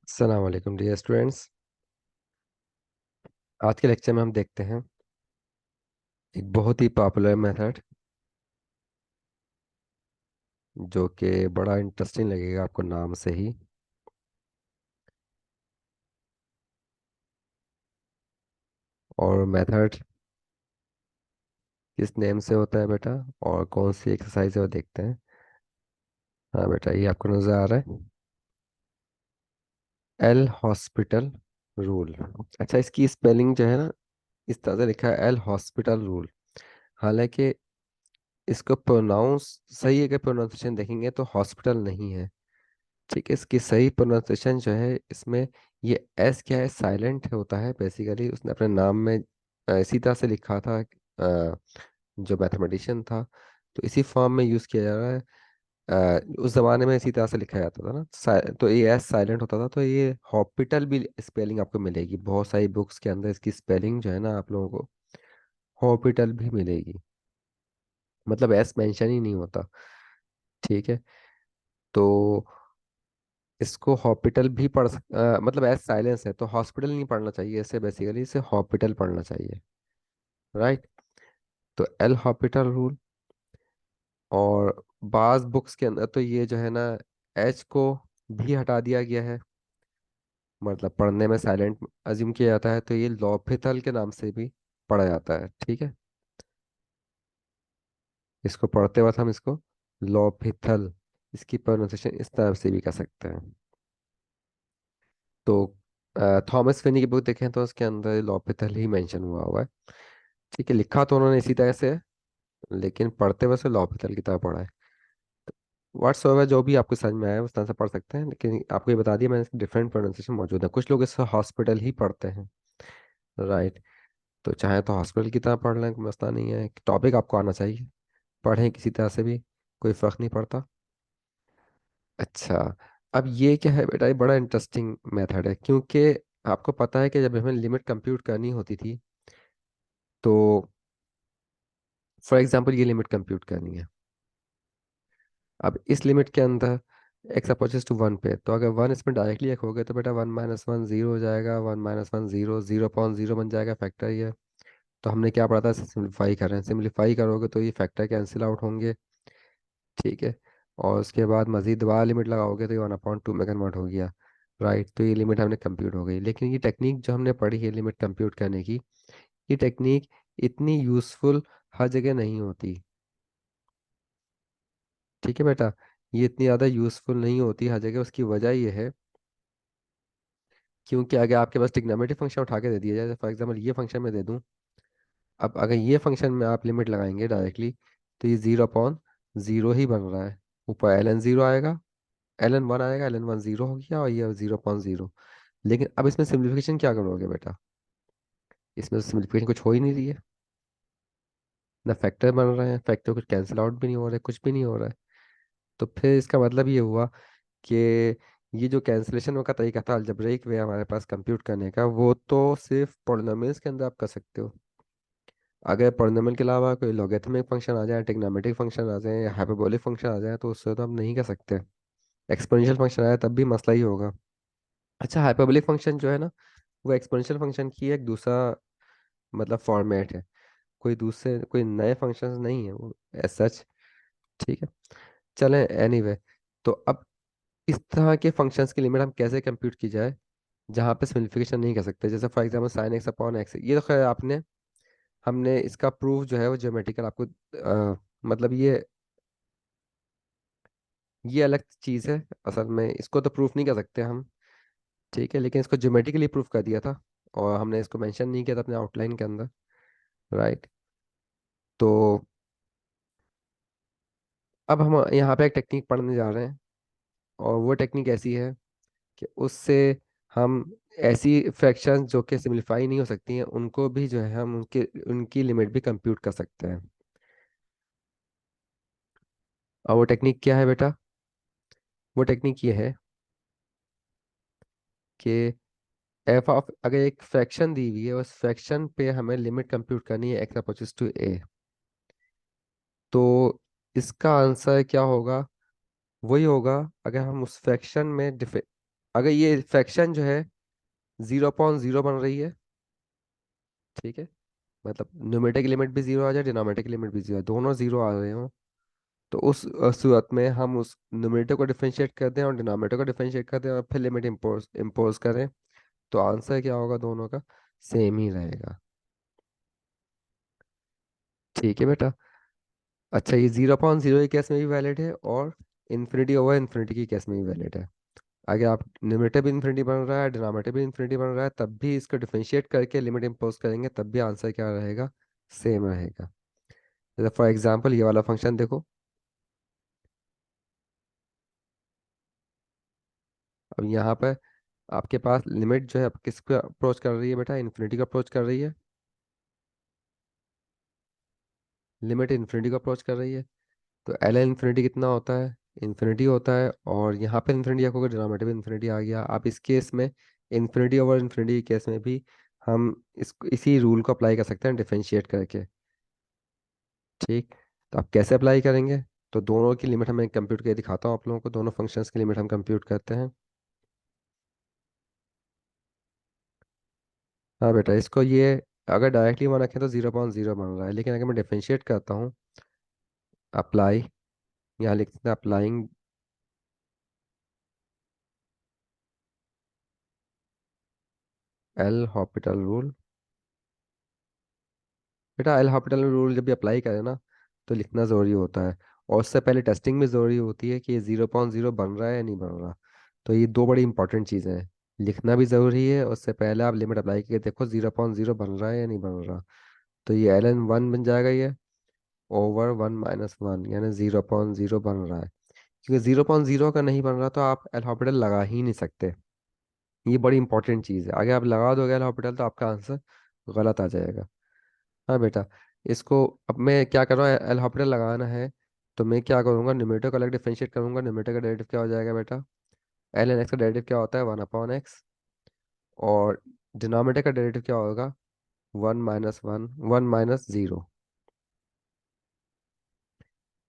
अस्सलाम वालेकुम dear students. आज के लेक्चर में हम देखते हैं एक बहुत ही पॉपुलर मेथड जो कि बड़ा इंटरेस्टिंग लगेगा आपको नाम से ही। और मेथड किस नेम से होता है बेटा और कौन सी एक्सरसाइज है वो देखते हैं। हाँ बेटा, ये आपको नज़र आ रहा है, एल हॉस्पिटल रूल। अच्छा, इसकी स्पेलिंग जो है ना, इस तरह से लिखा है, एल हॉस्पिटल रूल। हालांकि इसको प्रोनाउंस सही है कि प्रोनाउंसिएशन देखेंगे तो हॉस्पिटल नहीं है। ठीक है, इसकी सही प्रोनाउंसिएशन जो है इसमें, ये एस क्या है, साइलेंट होता है। बेसिकली उसने अपने नाम में इसी तरह से लिखा था, जो मैथमेटिशियन था, तो इसी फॉर्म में यूज़ किया जा रहा है। उस जमाने में इसी तरह से लिखा जाता था ना, तो ये एस साइलेंट होता था, तो ये हॉस्पिटल भी स्पेलिंग आपको मिलेगी बहुत सारी बुक्स के अंदर। इसकी स्पेलिंग जो है ना, आप लोगों को हॉस्पिटल भी मिलेगी, मतलब एस मेंशन ही नहीं होता। ठीक है, तो इसको हॉस्पिटल भी मतलब एज साइलेंस है तो हॉस्पिटल नहीं पढ़ना चाहिए इसे, बेसिकली इसे हॉस्पिटल पढ़ना चाहिए। राइट, तो एल हॉस्पिटल रूल। और बाज बुक्स के अंदर तो ये जो है ना, एच को भी हटा दिया गया है, मतलब पढ़ने में साइलेंट अज्यूम किया जाता है, तो ये लॉपिथल के नाम से भी पढ़ा जाता है। ठीक है, इसको पढ़ते वक्त हम इसको लॉपिथल, इसकी प्रोनाउंसिएशन इस तरह से भी कर सकते हैं। तो थॉमस फिनी की बुक देखें तो उसके अंदर लॉपिथल ही मेंशन हुआ हुआ है। ठीक है, लिखा तो उन्होंने इसी तरह से है, लेकिन पढ़ते वैसे लॉपिथल की तरह पढ़ा है। व्हाट्सओवर जो भी आपको समझ में आया उस तरह से पढ़ सकते हैं, लेकिन आपको ये बता दिया मैंने, डिफरेंट प्रोनाउंसिएशन मौजूद है। कुछ लोग इसे हॉस्पिटल ही पढ़ते हैं। राइट, तो चाहे तो हॉस्पिटल की तरह पढ़ लें, कोई मसला नहीं है, टॉपिक आपको आना चाहिए। पढ़ें किसी तरह से भी, कोई फर्क नहीं पड़ता। अच्छा, अब ये क्या है बेटा, ये बड़ा इंटरेस्टिंग मेथड है, क्योंकि आपको पता है कि जब हमें लिमिट कंप्यूट करनी होती थी, तो फॉर एग्जांपल ये लिमिट कंप्यूट करनी है। अब इस लिमिट के अंदर एक्स अप्रोचेस टू वन पे, तो अगर वन इसमें डायरेक्टली एक हो गया तो बेटा वन माइनस वन जीरो हो जाएगा, one minus one zero, zero point zero बन जाएगा, फैक्टर ये। तो हमने क्या पढ़ा था, सिंप्लीफाई कर रहे हैं, सिंप्लीफाई करोगे तो ये फैक्टर कैंसिल आउट होंगे। ठीक है, और उसके बाद मजीद दोबारा लिमिट लगाओगे तो ये वन अपॉइंट टू में कन्वर्ट हो गया। राइट, तो ये लिमिट हमने कंप्यूट हो गई। लेकिन ये टेक्निक जो हमने पढ़ी है लिमिट कंप्यूट करने की, ये टेक्निक इतनी यूजफुल हर जगह नहीं होती। ठीक है बेटा, ये इतनी ज़्यादा यूजफुल नहीं होती हर जगह। उसकी वजह ये है, क्योंकि अगर आपके पास ट्रिग्नोमेट्रिक फंक्शन उठा के दे दिया जाए, फॉर एग्जांपल ये फंक्शन में दे दूं, अब अगर ये फंक्शन में आप लिमिट लगाएंगे डायरेक्टली, तो ये जीरो अपॉन जीरो ही बन रहा है। ऊपर एल एन जीरो आएगा, एल एन वन आएगा, एल एन वन जीरो हो गया, और ये जीरो अपॉन जीरो। लेकिन अब इसमें सिंप्लीफिकेशन क्या करोगे बेटा, इसमें सिंप्लीफिकेशन कुछ हो ही नहीं रही है, ना फैक्टर बन रहे हैं, फैक्टर कुछ कैंसिल आउट भी नहीं हो रहा है, कुछ भी नहीं हो रहा है। तो फिर इसका मतलब ये हुआ कि ये जो कैंसिलेशन का तरीका था अलजेब्रिक वे हमारे पास कंप्यूट करने का, वो तो सिर्फ पॉलिनोमियल्स के अंदर आप कर सकते हो। अगर पॉलिनोमियल के अलावा कोई लॉगरिथमिक फंक्शन आ जाए, ट्रिग्नोमेट्रिक फंक्शन आ जाए, या हाइपरबोलिक फंक्शन आ जाए, तो उससे तो हम नहीं कर सकते। एक्सपोनेंशियल फंक्शन आया तब भी मसला ही होगा। अच्छा, हाइपरबोलिक फंक्शन जो है ना, वो एक्सपोनेंशियल फंक्शन की एक दूसरा मतलब फॉर्मेट है, कोई दूसरे कोई नए फंक्शंस नहीं है वो एज सच। ठीक है, चलें एनीवे। तो अब इस तरह के फंक्शंस की लिमिट हम कैसे कंप्यूट की जाए जहाँ पे सिम्प्लिफिकेशन नहीं कर सकते, जैसे for example sine x upon X, ये तो खैर आपने, हमने इसका प्रूफ जो है वो ज्योमेट्रिकल आपको मतलब ये अलग चीज़ है। असल में इसको तो प्रूफ नहीं कर सकते हम। ठीक है, लेकिन इसको ज्योमेट्रिकली प्रूफ कर दिया था, और हमने इसको मेंशन नहीं किया था अपने आउटलाइन के अंदर। राइट, तो अब हम यहाँ पे एक टेक्निक पढ़ने जा रहे हैं, और वो टेक्निक ऐसी है कि उससे हम ऐसी फ्रैक्शंस जो कि सिम्प्लीफाई नहीं हो सकती हैं उनको भी जो है हम उनके उनकी लिमिट भी कंप्यूट कर सकते हैं। और वो टेक्निक क्या है बेटा, वो टेक्निक ये है कि एफ ऑफ, अगर एक फ्रैक्शन दी हुई है, उस फ्रैक्शन पे हमें लिमिट कंप्यूट करनी है एक्स अप्रोचेस टू ए, तो इसका आंसर क्या होगा, वही होगा अगर हम उस फ्रैक्शन में अगर ये फ्रैक्शन जो है 0.0 बन रही है, ठीक है, मतलब न्यूमरेटर की लिमिट भी जीरो आ जाए, डिनोमिनेटर की लिमिट भी जीरो, दोनों जीरो आ रहे हो, तो उस सूरत में हम उस न्यूमरेटर को डिफरेंशिएट करते हैं और डिनोमिनेटर को डिफरेंशिएट करते हैं और फिर लिमिट इम्पोज इम्पोज करें, तो आंसर क्या होगा दोनों का, सेम ही रहेगा। ठीक है बेटा। अच्छा, ये 0.0 के केस में भी वैलिड है और इन्फिनिटी ओवर इन्फिनिटी की केस में भी वैलिड है। अगर आप न्यूमरेटर भी इन्फिनिटी बन रहा है, डिनोमिनेटर भी इन्फिनिटी बन रहा है, तब भी इसको डिफरेंशिएट करके लिमिट इम्पोज करेंगे, तब भी आंसर क्या रहेगा, सेम रहेगा। जैसे फॉर एग्जांपल ये वाला फंक्शन देखो। अब यहाँ पर आपके पास लिमिट जो है अब किसको अप्रोच कर रही है बेटा, इन्फिनिटी को अप्रोच कर रही है। लिमिट इन्फिनिटी को अप्रोच कर रही है, तो एल एन इन्फिनिटी कितना होता है, इन्फिनिटी होता है, और यहाँ पे इन्फिनिटी रखोगे, डिनोमिनेटर भी इन्फिनिटी आ गया। आप इस केस में इन्फिनिटी ओवर इन्फिनिटी केस में भी हम इसी रूल को अप्लाई कर सकते हैं डिफरेंशिएट करके। ठीक, तो आप कैसे अप्लाई करेंगे, तो दोनों की लिमिट हमें कंप्यूट करके दिखाता हूँ आप लोगों को, दोनों फंक्शंस की लिमिट हम कंप्यूट करते हैं। हाँ बेटा, इसको ये अगर डायरेक्टली वन रखें तो 0.0 बन रहा है, लेकिन अगर मैं डिफरेंशिएट करता हूँ, अप्लाई, यहाँ लिखते हैं अप्लाइंग एल हॉपिटल रूल। बेटा एल हॉपिटल रूल जब भी अप्लाई करें ना, तो लिखना ज़रूरी होता है, और उससे पहले टेस्टिंग भी ज़रूरी होती है कि ये 0.0 बन रहा है या नहीं बन रहा। तो ये दो बड़ी इंपॉर्टेंट चीज़ें हैं, लिखना भी ज़रूरी है, उससे पहले आप लिमिट अप्लाई करके देखो 0.0 बन रहा है या नहीं बन रहा। तो ये एल एन वन बन जाएगा ये, ओवर 1 - 1, यानी 0.0 बन रहा है। क्योंकि 0.0 का नहीं बन रहा तो आप एल हॉपिटल लगा ही नहीं सकते। ये बड़ी इंपॉर्टेंट चीज़ है, अगर आप लगा दोगे एल हॉपिटल तो आपका आंसर गलत आ जाएगा। हाँ बेटा, इसको अब मैं क्या कर रहा हूँ, एल हॉपिटल लगाना है, तो मैं क्या करूँगा, न्यूमरेटर को अलग डिफरेंशिएट करूँगा। न्यूमरेटर का डेरिवेटिव क्या हो जाएगा बेटा, एल एन एक्स का डेरिवेटिव क्या होता है, 1/x, और डिनोमिनेटर का डेरिवेटिव क्या होगा, 1 - 1, 1 - 0।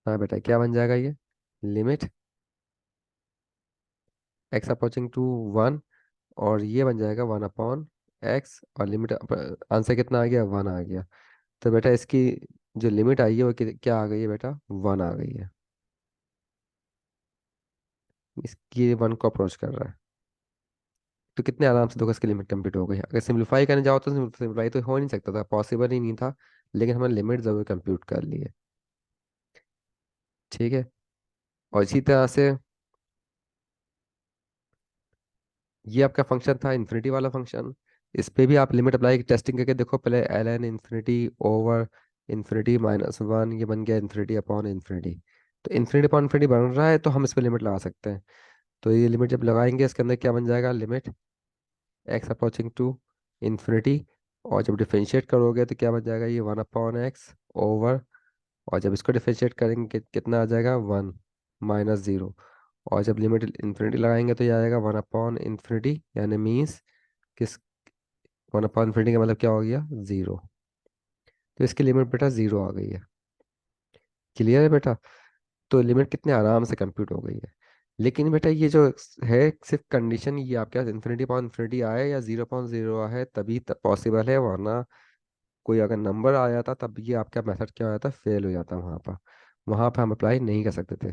हाँ बेटा, क्या बन जाएगा ये, लिमिट एक्स अप्रोचिंग टू 1, और ये बन जाएगा 1/x, और लिमिट, आंसर कितना आ गया, 1 आ गया। तो बेटा इसकी जो लिमिट आई है वो क्या आ गई है बेटा, 1 आ गई है। इसकी 1 को अप्रोच कर रहा है, तो कितने आराम से देखो इसकी लिमिट कंप्लीट हो गई। अगर सिंप्लीफाई करने जाओ तो सिंप्लीफाई तो हो नहीं सकता था, पॉसिबल ही नहीं था, लेकिन हमने लिमिट जरूर कंप्यूट कर ली है। ठीक है, और इसी तरह से ये आपका फंक्शन था इन्फिनिटी वाला फंक्शन, इस पे भी आप लिमिट अप्लाई टेस्टिंग करके देखो। पहले L N infinity over infinity - 1, ये बन गया इन्फिनिटी अपॉन इन्फिनिटी। तो इन्फिनिटी अपॉन इन्फिनिटी बन रहा है तो हम इस पे लिमिट लगा सकते हैं। तो ये लिमिट जब लगाएंगे इसके अंदर क्या बन जाएगा, limit x approaching to infinity, और जब डिफरेंशिएट करोगे तो क्या बन जाएगा, ये 1/x ओवर, और जब इसको डिफरेंशिएट करेंगे कितना आ जाएगा, 1 - 0, और जब लिमिट इन्फिनिटी लगाएंगे तो ये आएगा 1/इन्फिनिटी, यानी मीन्स किस, 1/इन्फिनिटी का मतलब क्या हो गया, 0। तो इसकी लिमिट बेटा 0 आ गई है। क्लियर है बेटा, तो लिमिट कितने आराम से कंप्यूट हो गई है। लेकिन बेटा ये जो है सिर्फ कंडीशन, ये आपके पास इन्फिनिटी अपॉन इन्फिनिटी आए या 0.0 है तभी पॉसिबल है, वरना कोई अगर नंबर आ जाता तब ये आपका मेथड क्या हो जाता, फेल हो जाता वहाँ पर हम अप्लाई नहीं कर सकते थे।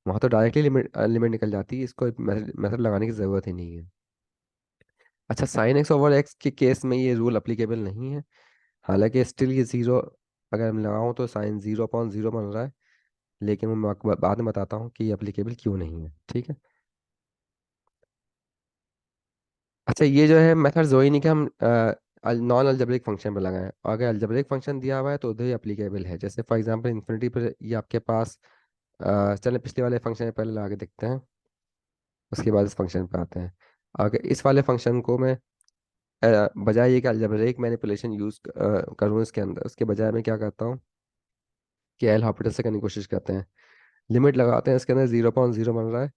वहाँ तो डायरेक्टली लिमिट लिमिट निकल जाती, इसको मेथड लगाने की ज़रूरत ही नहीं है। अच्छा, साइन एक्स ओवर एक्स के केस में ये रूल अप्लीकेबल नहीं है, हालांकि स्टिल ये ज़ीरो, अगर मैं लगाऊँ तो साइन 0.0 बन रहा है, लेकिन वो मैं आपको बाद में बताता हूँ कि ये अप्लीकेबल क्यों नहीं है। ठीक है। अच्छा, ये जो है मेथड जो ही नहीं कि हम नॉन अलजेब्रिक फंक्शन पे लगाएं, और अगर अलजेब्रिक फंक्शन दिया हुआ है तो उधर ही अप्लीकेबल है। जैसे फॉर एग्जांपल इन्फिनिटी पर ये आपके पास, चलें पिछले वाले फंक्शन में पहले लगा के देखते हैं, उसके बाद इस फंक्शन पे आते हैं। अगर इस वाले फंक्शन को मैं बजाय ये कि अलजेब्रिक मैनिपुलेशन यूज़ करूँ इसके अंदर, उसके बजाय मैं क्या करता हूँ कि एल हॉपिटल से करने की कोशिश करते हैं। लिमिट लगाते हैं, इसके अंदर 0.0 बन रहा है,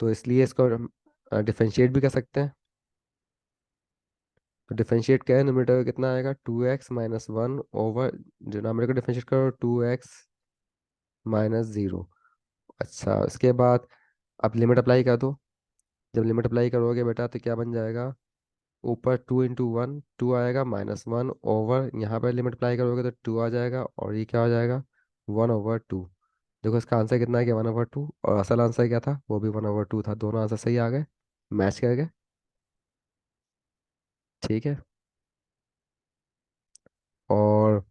तो इसलिए इसको हम डिफरेंशिएट भी कर सकते हैं। तो डिफरेंशिएट क्या है, न्यूमरेटर का कितना आएगा, 2x - 1 ओवर, डिनोमिनेटर को डिफरेंशिएट करो 2x - 0। अच्छा, उसके बाद अब लिमिट अप्लाई कर दो, जब लिमिट अप्लाई करोगे बेटा तो क्या बन जाएगा, ऊपर 2 × 1 2 आएगा, -1 ओवर, यहाँ पर लिमिट अप्लाई करोगे तो 2 आ जाएगा, और ये क्या हो जाएगा, 1/2। देखो इसका आंसर कितना है कि 1/2, और असल आंसर क्या था, वो भी 1/2 था। दोनों आंसर सही आ गए, मैच कर गए। ठीक है। और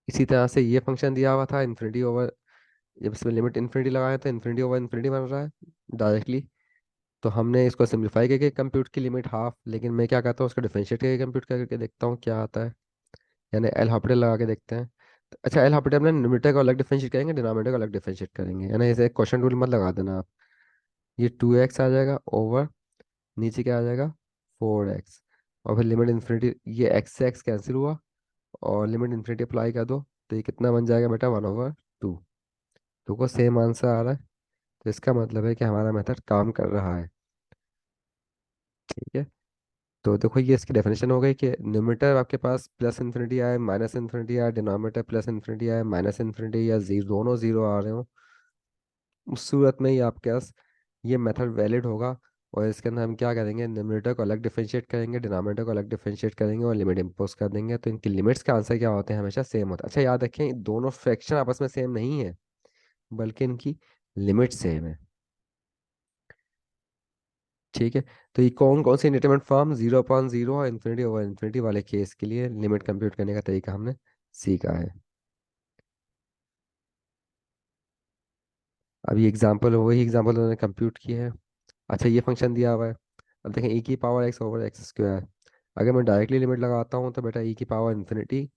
इसी तरह से ये फंक्शन दिया हुआ था इन्फिनिटी ओवर, जब इसमें लिमिट इन्फिनिटी लगाए तो इन्फिनिटी ओवर इन्फिनिटी बन रहा है डायरेक्टली। तो हमने इसको सिंप्लीफाई करके कंप्यूट की लिमिट हाफ, लेकिन मैं क्या करता हूँ उसको डिफरेंशिएट करके कंप्यूट करके देखता हूँ क्या आता है, यानी एल हॉपिटल लगा के देखते हैं। तो अच्छा, एल हॉपिटल में न्यूमरेटर को अलग डिफरेंशिएट करेंगे, डिनोमिनेटर को अलग डिफरेंशिएट करेंगे, यानी इसे क्वेश्चन रूल मत लगा देना आप। ये 2x आ जाएगा ओवर, नीचे क्या आ जाएगा, 4x, और फिर लिमिट इन्फिनिटी, ये x से x कैंसिल हुआ, और लिमिट इन्फिनिटी अप्लाई कर दो, तो ये कितना बन जाएगा बेटा, 1/2। देखो सेम आंसर आ रहा है, तो इसका मतलब है कि हमारा मेथड काम कर रहा है। ठीक है। तो देखो ये इसकी डेफिनेशन हो गई कि न्यूमरेटर आपके पास प्लस इन्फिनिटी आए, माइनस इन्फिनिटी आए, डिनोमिनेटर प्लस इन्फिनिटी आए, माइनस इन्फिनिटी, या जीरो, दोनों जीरो आ रहे हो, उस सूरत में ही आपके पास ये मेथड वैलिड होगा। और इसके अंदर हम क्या करेंगे, न्यूमरेटर को अलग डिफरेंशिएट करेंगे, डिनोमिनेटर को अलग डिफरेंशिएट करेंगे, और लिमिट इम्पोज कर देंगे, तो इनकी लिमिट्स का आंसर क्या होते हैं, हमेशा सेम होता है। अच्छा याद रखें, दोनों फ्रैक्शन आपस में सेम नहीं है, बल्कि इनकी लिमिट सेम है। ठीक है। तो ये कौन कौन सी इंडिटरमिनेट फॉर्म, 0/0 और इन्फिनिटी ओवर इन्फिनिटी वाले केस के लिए लिमिट कंप्यूट करने का तरीका हमने सीखा है। अब ये एग्जाम्पल, वही एग्जाम्पल उन्होंने कंप्यूट किए हैं। अच्छा ये फंक्शन दिया हुआ है, अब देखें e⁻x/x²। अगर मैं डायरेक्टली लिमिट लगाता हूँ तो बेटा e⁻∞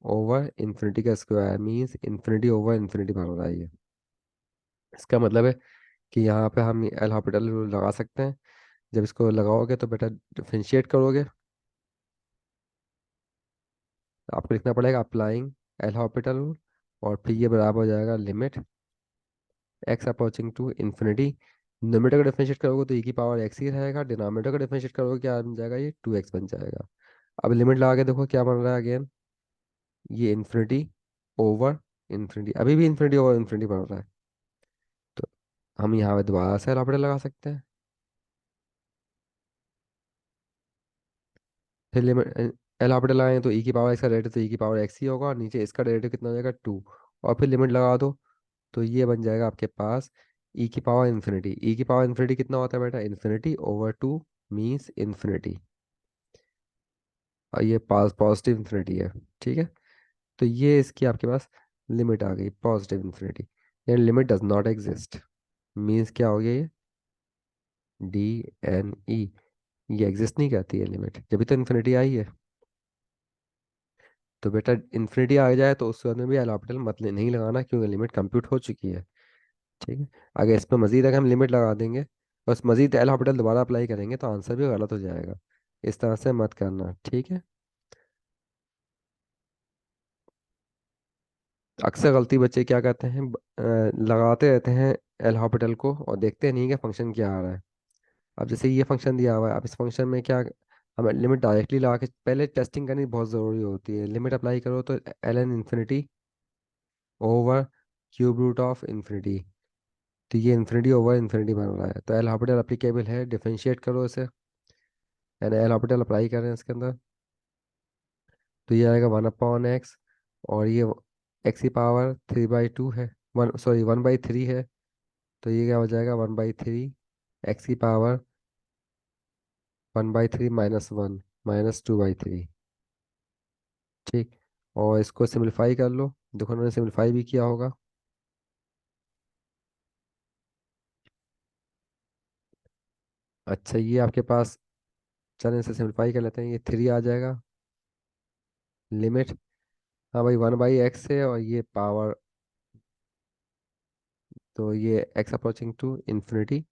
ओवर इन्फिनिटी का square means infinity over infinity बन रहा है ये। इसका मतलब है कि यहाँ पे हम एल हॉपिटल रूल लगा सकते हैं। जब इसको लगाओगे तो बेटा डिफरेंशिएट करोगे, आपको लिखना पड़ेगा अप्लाइंग एल हॉपिटल रूल, और फिर ये बराबर हो जाएगा limit x approaching to infinity. नोमीटर का डिफरेंशिएट करोगे तो e⁻x ही रहेगा, डिनोमिनेटर का डिफरेंशिएट करोगे क्या बन जाएगा, ये 2x बन जाएगा। अब लिमिट लगा के देखो क्या बन रहा है अगेन, ये इन्फिनिटी ओवर इन्फिनिटी, अभी भी इन्फिनिटी ओवर इन्फिनिटी बन रहा है। तो हम यहाँ पे दोबारा से एल हॉपिटल लगा सकते हैं। फिर लिमिट एल हॉपिटल लगाएं तो e⁻x का डेरिवेटिव तो e⁻x ही होगा, और नीचे इसका डेरिवेटिव कितना हो जाएगा, 2, और फिर लिमिट लगा दो, तो ये बन जाएगा आपके पास e⁻∞। e⁻∞ कितना होता है बेटा, इन्फिनिटी/2 मीन्स इन्फिनिटी, और ये पास पॉजिटिव इन्फिनिटी है। ठीक है। तो ये इसकी आपके पास लिमिट आ गई, पॉजिटिव इन्फिनिटी, यानी limit does not exist, means क्या हो गया ये, DNE, ये एग्जिस्ट नहीं करती है लिमिट, जब तो इन्फिनिटी आई है। तो बेटा इन्फिनिटी आ जाए तो उस सूरत में भी एल हॉपिटल नहीं लगाना, क्योंकि लिमिट कंप्यूट हो चुकी है। ठीक है। अगर इसमें मजीद अगर हम लिमिट लगा देंगे, बस मजीद एल हॉपिटल दोबारा अप्लाई करेंगे तो आंसर भी गलत हो जाएगा। इस तरह से मत करना, ठीक है। अक्सर गलती बच्चे क्या करते हैं, लगाते रहते हैं एल हॉपिटल को और देखते नहीं कि फंक्शन क्या आ रहा है। अब जैसे ये फंक्शन दिया हुआ है, अब इस फंक्शन में क्या, हमें लिमिट डायरेक्टली लगा के पहले टेस्टिंग करनी बहुत ज़रूरी होती है। लिमिट अप्लाई करो तो ln infinity over cube root of infinity, तो ये इन्फिनिटी ओवर इन्फिनिटी बन रहा है, तो एल हॉपिटल अप्लीकेबल है, डिफरेंशिएट करो इसे, यानी एल हॉपिटल अप्लाई कर रहे हैं इसके अंदर, तो ये आएगा 1/x, और ये x⁻³ है, 1/3 है, तो ये क्या हो जाएगा, 1/3, x⁻⁻³ -1 -2/3। ठीक। और इसको सिम्प्लीफाई कर लो, देखो उन्होंने सिम्प्लीफाई भी किया होगा। अच्छा ये आपके पास, चलें इसे सिम्प्लीफाई कर लेते हैं, ये 3 आ जाएगा, लिमिट, हाँ भाई 1/x है, और ये पावर, तो ये x अप्रोचिंग टू इन्फिनिटी।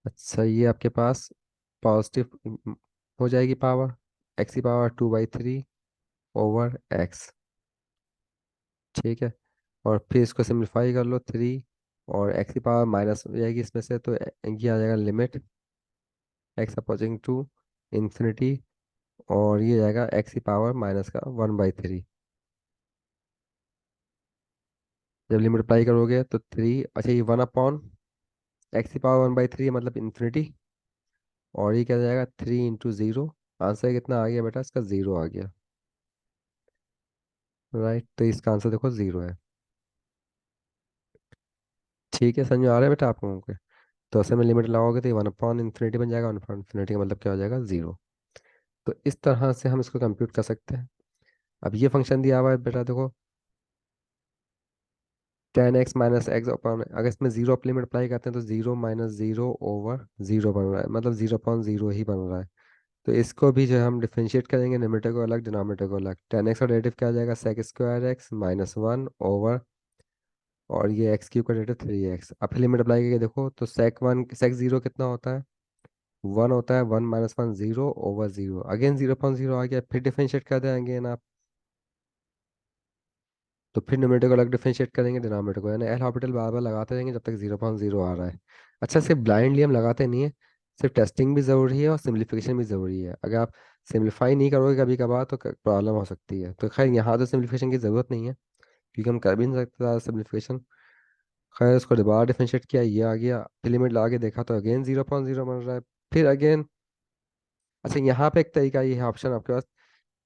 अच्छा ये आपके पास पॉजिटिव हो जाएगी पावर, x⁻²/3 ओवर x। ठीक है। और फिर इसको सिम्प्लीफाई कर लो, 3, और x की पावर माइनस हो जाएगी इसमें से, तो ये आ जाएगा limit x approaching to infinity, और ये जाएगा x की पावर माइनस का 1/3। जब लिमिट अप्लाई करोगे तो 3, अच्छा ये 1/, एक्स की पावर 1/3 मतलब इन्फिनिटी। और ये क्या जाएगा 3 × 0। आंसर कितना आ गया बेटा इसका, 0 आ गया। राइट, तो इसका आंसर देखो 0 है। ठीक है, समझ में आ रहा है बेटा आप लोगों को? तो ऐसे में लिमिट लगाओगे तो ये 1/∞ बन जाएगा। 1/∞ का मतलब क्या हो जाएगा, 0। तो इस तरह से हम इसको कंप्यूट कर सकते हैं। अब ये फंक्शन दिया हुआ है बेटा देखो, 10x - x अपॉन, अगर इसमें 0 आप लिमिट अप्लाई करते हैं तो 0 - 0/0 बन रहा है, मतलब 0/0 ही बन रहा है। तो इसको भी जो है हम डिफरेंशिएट करेंगे, न्यूमरेटर को अलग डिनोमिनेटर को अलग। 10x का डेरिवेटिव क्या आ जाएगा, sec² x -1 और ये x³ का डेरिवेटिव 3x। अब लिमिट अप्लाई करके देखो तो sec 0 कितना होता है, 1 होता है। 1 - 1 0/0, अगेन 0/0 आ गया। फिर डिफरेंशिएट कर दें अगेन आप, तो फिर न्यूमरेटर को अलग डिफरेंशिएट करेंगे, डिनोमिनेटर को, यानी एल हॉस्पिटल बार बार लगाते रहेंगे जब तक 0/0 आ रहा है। अच्छा, सिर्फ ब्लाइंडली हम लगाते नहीं है, सिर्फ टेस्टिंग भी ज़रूरी है और सिम्प्लीफिकेशन भी ज़रूरी है। अगर आप सिम्प्लीफाई नहीं करोगे कभी कभार तो प्रॉब्लम हो सकती है। तो खैर यहाँ तो सिम्प्लीफिकेशन की ज़रूरत नहीं है, क्योंकि हम कर भी नहीं सकते ज़्यादा सिम्प्लीफिकेशन। खैर उसको दोबारा डिफरेंशिएट किया, ये आ गया। फिर लिमिट लगा के देखा तो अगेन 0/0 बन रहा है। फिर अगेन, अच्छा यहाँ पे एक तरीका ये है ऑप्शन आपके पास,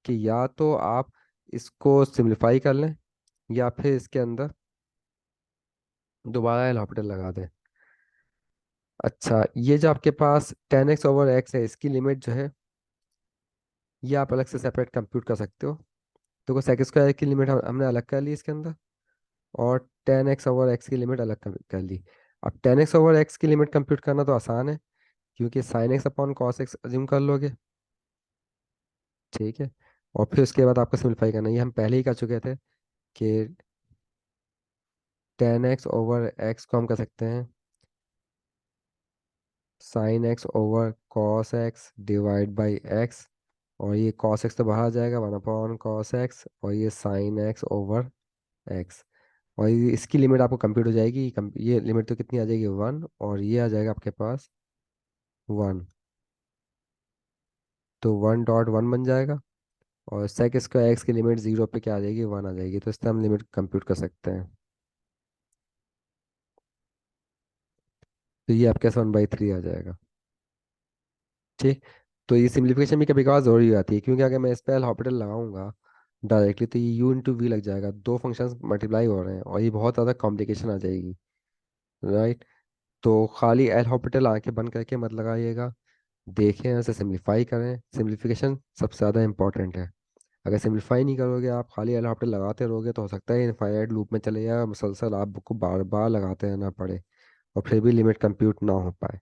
कि या तो आप इसको सिम्प्लीफाई कर लें, या फिर इसके अंदर दोबारा एल हॉस्पिटल लगा दें। अच्छा, ये जो आपके पास 10x/x है, इसकी लिमिट जो है ये आप अलग से सेपरेट कंप्यूट कर सकते हो। तो sec² की लिमिट हमने अलग कर ली इसके अंदर, और 10x/x की लिमिट अलग कर ली। अब 10x/x की लिमिट कंप्यूट करना तो आसान है, क्योंकि sin x/cos x अज्यूम कर लोगे। ठीक है, और फिर उसके बाद आपको सिंप्लीफाई करना है। ये हम पहले ही कर चुके थे कि 10x/x को हम कर सकते हैं sin x/cos x divide by x। और ये cos x तो बाहर आ जाएगा, 1/cos x, और ये sin x/x। और ये इसकी लिमिट आपको कंप्यूट हो जाएगी, ये लिमिट तो कितनी आ जाएगी, 1, और ये आ जाएगा आपके पास 1। तो 1.1 बन जाएगा। और sec² x की लिमिट 0 पे क्या आ जाएगी, 1 आ जाएगी। तो इससे हम लिमिट कंप्यूट कर सकते हैं। तो ये आपके 1/3 आ जाएगा। ठीक। तो ये सिंप्लीफिकेशन भी कभी कभार जरूरी हो जाती है, क्योंकि अगर मैं इस पे एल हॉस्पिटल लगाऊंगा डायरेक्टली तो ये u × v लग जाएगा, दो फंक्शंस मल्टीप्लाई हो रहे हैं और ये बहुत ज़्यादा कॉम्प्लिकेशन आ जाएगी। राइट। तो खाली एल हॉस्पिटल आंखें बंद करके मत लगाइएगा, देखें, उसे सिंप्लीफाई करें। सिंप्लीफिकेशन सबसे ज़्यादा इंपॉर्टेंट है। अगर सिंप्लीफाई नहीं करोगे, आप खाली एल हॉस्पिटल लगाते रहोगे, तो हो सकता है इनफाइनाइट लूप में चले जाए, मुसलसल आपको बार बार लगाते रहना पड़े और फिर भी लिमिट कंप्यूट ना हो पाए।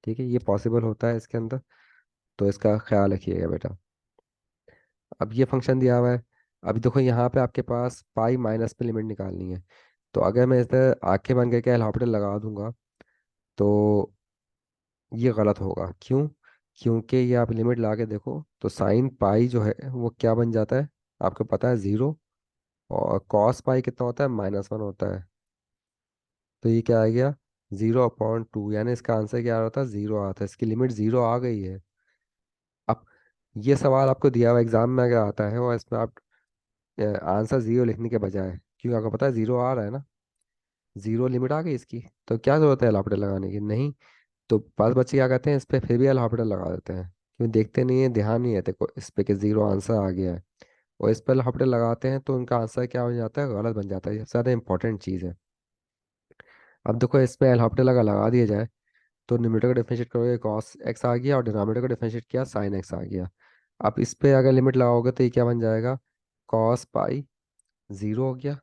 ठीक है, ये पॉसिबल होता है इसके अंदर, तो इसका ख्याल रखिएगा बेटा। अब ये फंक्शन दिया हुआ है। अभी देखो यहाँ पे आपके पास पाई माइनस पे लिमिट निकालनी है। तो अगर मैं इधर आंखें बंद करके एल हॉस्पिटल लगा दूंगा तो ये गलत होगा। क्यों? क्योंकि ये आप लिमिट ला के देखो तो साइन पाई जो है वो क्या बन जाता है, आपको पता है, 0। और कॉस पाई कितना होता है, -1 होता है। तो ये क्या आ गया, 0/2, यानी इसका आंसर क्या आ रहा था, 0 आता है। इसकी लिमिट 0 आ गई है। अब ये सवाल आपको दिया हुआ एग्जाम में अगर आता है और इसमें आप आंसर 0 लिखने के बजाय, क्योंकि आपको पता है 0 आ रहा है ना, 0 लिमिट आ गई इसकी, तो क्या जरूरत है एल हॉस्पिटल लगाने की, नहीं। तो पास बच्चे क्या करते हैं, इस पे फिर भी एल हॉस्पिटल लगा देते हैं, क्योंकि देखते नहीं है, ध्यान नहीं है देखो इस पे कि 0 आंसर आ गया है। और इस पे एल हॉस्पिटल लगाते हैं तो उनका आंसर क्या हो जाता है, गलत बन जाता है। ये सबसे ज़्यादा इंपॉर्टेंट चीज़ है। अब देखो इसमें एल हॉस्पिटल अगर लगा दिया जाए तो न्यूमरेटर को डिफरेंशिएट करोगे कॉस एक्स आ गया, और डिनोमिनेटर को डिफरेंशिएट किया साइन एक्स आ गया। अब इस पे अगर लिमिट लगाओगे तो ये क्या बन जाएगा, कॉस पाई 0 हो गया,